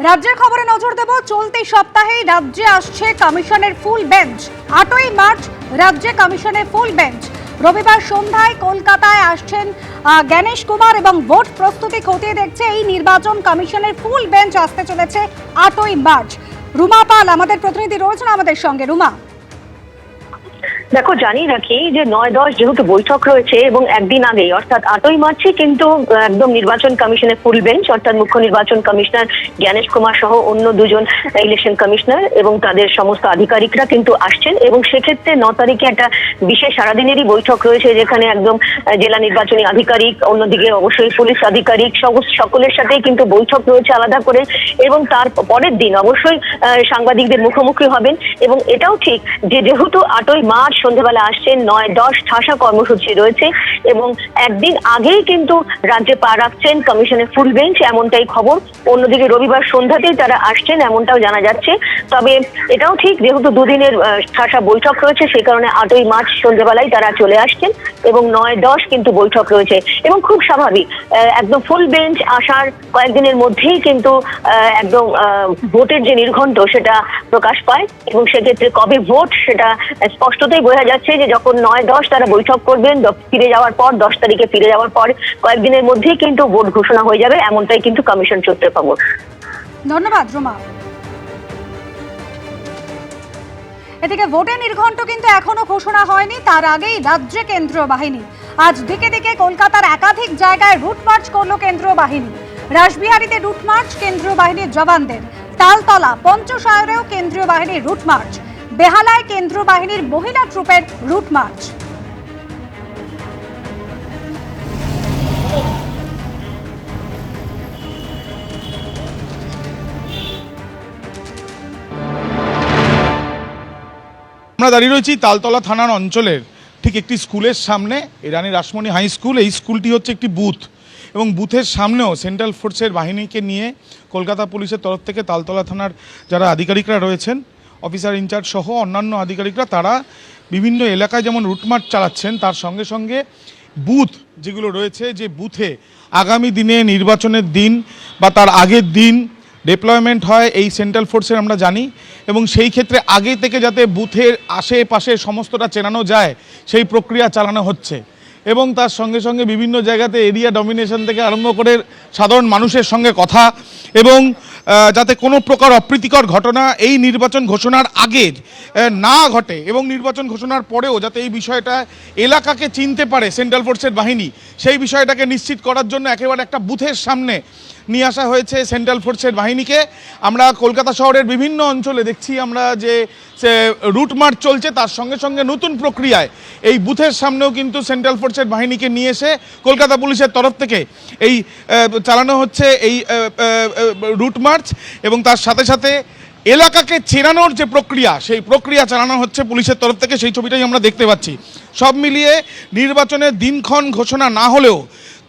রাজ্যের খবরে নজর দেব। চলতি সপ্তাহেই রাজ্যে আসছে কমিশনের ফুল বেঞ্চ। 8ই মার্চ রাজ্যে কমিশনের ফুল বেঞ্চ। রবিবার সন্ধ্যায় কলকাতায় আসছেন গণেশ কুমার এবং ভোট প্রস্তুতি খতিয়ে দেখছে এই নির্বাচন কমিশনের ফুল বেঞ্চ আসতে চলেছে 8ই মার্চ। রুমা পাল আমাদের প্রতিনিধি রয়েছেন আমাদের সঙ্গে। রুমা, দেখো, জানিয়ে রাখি যে 9-10 যেহেতু বৈঠক রয়েছে এবং একদিন আগেই অর্থাৎ 8ই মার্চে কিন্তু একদম নির্বাচন কমিশনের ফুল বেঞ্চ অর্থাৎ মুখ্য নির্বাচন কমিশনার জ্ঞানেশ কুমার সহ অন্য দুজন ইলেকশন কমিশনার এবং তাদের সমস্ত আধিকারিকরা কিন্তু আসছেন। এবং সেক্ষেত্রে 9 তারিখে একটা বিশেষ সারাদিনেরই বৈঠক রয়েছে, যেখানে একদম জেলা নির্বাচনী আধিকারিক, অন্যদিকে অবশ্যই পুলিশ আধিকারিক সকলের সাথেই কিন্তু বৈঠক রয়েছে আলাদা করে। এবং তার পরের দিন অবশ্যই সাংবাদিকদের মুখোমুখি হবেন। এবং এটাও ঠিক যে যেহেতু 8ই মার্চ সন্ধ্যাবেলা আসছেন, 9-10 ঠাসা কর্মসূচি রয়েছে এবং একদিন আগেই কিন্তু রাজ্যে পা রাখছেন কমিশনের ফুল বেঞ্চ, এমনটাই খবর। অন্যদিকে রবিবার সন্ধ্যাতেই তারা আসছেন এমনটাও জানা যাচ্ছে। তবে এটাও ঠিক যেহেতু দুদিনের ঠাসা বৈঠক রয়েছে, সেই কারণে 8ই মার্চ সন্ধ্যাবেলায় তারা চলে আসছেন এবং 9-10 কিন্তু বৈঠক রয়েছে। এবং খুব স্বাভাবিক, একদম ফুল বেঞ্চ আসার কয়েকদিনের মধ্যেই কিন্তু একদম ভোটের যে নির্ঘণ্ট সেটা প্রকাশ পায়। এবং সেক্ষেত্রে কবে ভোট সেটা স্পষ্টতই বোঝা যাচ্ছে যে যখন 9-10 তারা বৈঠক করবেন, ফিরে যাওয়ার পর 10 তারিখে ফিরে যাওয়ার পর কয়েকদিনের মধ্যেই কিন্তু ভোট ঘোষণা হয়ে যাবে, এমনটাই কিন্তু কমিশন সূত্রে খবর। ধন্যবাদ রুমা। এদিকে ভোটের নির্ঘণ্ট কিন্তু এখনো ঘোষণা হয়নি, তার আগেই রাজ্যে কেন্দ্রীয় বাহিনী। আজ দিকে দিকে কলকাতার একাধিক জায়গায় রুট মার্চ করল কেন্দ্রীয় বাহিনী। রাসবিহারীতে রুট মার্চ কেন্দ্রীয় বাহিনীর জওয়ানদের, তালতলা পঞ্চশায়রেও কেন্দ্রীয় বাহিনীর রুট মার্চ, বেহালায় কেন্দ্রীয় বাহিনীর মহিলা ট্রুপের রুট মার্চ। আমরা দাঁড়িয়ে রয়েছি তালতলা থানার অঞ্চলের ঠিক একটি স্কুলের সামনে, রানী রাসমণি হাই স্কুল। এই স্কুলটি হচ্ছে একটি বুথ এবং বুথের সামনেও সেন্ট্রাল ফোর্সের বাহিনীকে নিয়ে কলকাতা পুলিশের তরফ থেকে তালতলা থানার যারা আধিকারিকরা রয়েছেন, অফিসার ইনচার্জ সহ অন্যান্য আধিকারিকরা, তারা বিভিন্ন এলাকায় যেমন রুটমার্চ চালাচ্ছেন, তার সঙ্গে সঙ্গে বুথ যেগুলো রয়েছে, যে বুথে আগামী দিনে নির্বাচনের দিন বা তার আগের দিন ডিপ্লয়মেন্ট হয় এই সেন্ট্রাল ফোর্সের আমরা জানি। এবং সেই ক্ষেত্রে আগে থেকে যাতে বুথের আশেপাশে সমস্তটা চেনানো যায় সেই প্রক্রিয়া চালানো হচ্ছে। এবং তার সঙ্গে সঙ্গে বিভিন্ন জায়গাতে এরিয়া ডমিনেশন থেকে আরম্ভ করে সাধারণ মানুষের সঙ্গে কথা, এবং যাতে কোনো প্রকার অপ্রীতিকর ঘটনা এই নির্বাচন ঘোষণার আগে না ঘটে এবং নির্বাচন ঘোষণার পরেও যাতে এই বিষয়টা এলাকাকে চিনতে পারে সেন্ট্রাল ফোর্সের বাহিনী, সেই বিষয়টাকে নিশ্চিত করার জন্য একেবারে একটা বুথের সামনে নিয়ে আসা হয়েছে সেন্ট্রাল ফোর্সের বাহিনীকে। আমরা কলকাতা শহরের বিভিন্ন অঞ্চলে দেখছি আমরা যে রুট মার্চ চলছে, তার সঙ্গে সঙ্গে নতুন প্রক্রিয়ায় এই বুথের সামনেও কিন্তু সেন্ট্রাল ফোর্সের বাহিনীকে নিয়ে এসে কলকাতা পুলিশের তরফ থেকে এই চালানো হচ্ছে এই রুট মার্চ। এবং তার সাথে সাথে এলাকাকে চেনানোর যে প্রক্রিয়া, সেই প্রক্রিয়া চালানো হচ্ছে পুলিশের তরফ থেকে, সেই ছবিটাই আমরা দেখতে পাচ্ছি। সব মিলিয়ে নির্বাচনের দিনক্ষণ ঘোষণা না হলেও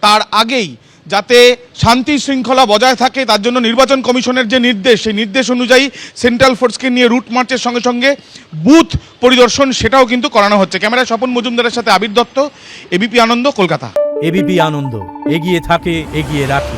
তার আগেই যাতে শান্তি শৃঙ্খলা বজায় থাকে, তার জন্য নির্বাচন কমিশনের যে নির্দেশ, সেই নির্দেশ অনুযায়ী সেন্ট্রাল ফোর্সকে নিয়ে রুট মার্চের সঙ্গে সঙ্গে বুথ পরিদর্শন সেটাও কিন্তু করানো হচ্ছে। ক্যামেরায় স্বপন মজুমদারের সাথে আবির দত্ত, এবিপি আনন্দ, কলকাতা। এবিপি আনন্দ, এগিয়ে থাকে, এগিয়ে রাখে।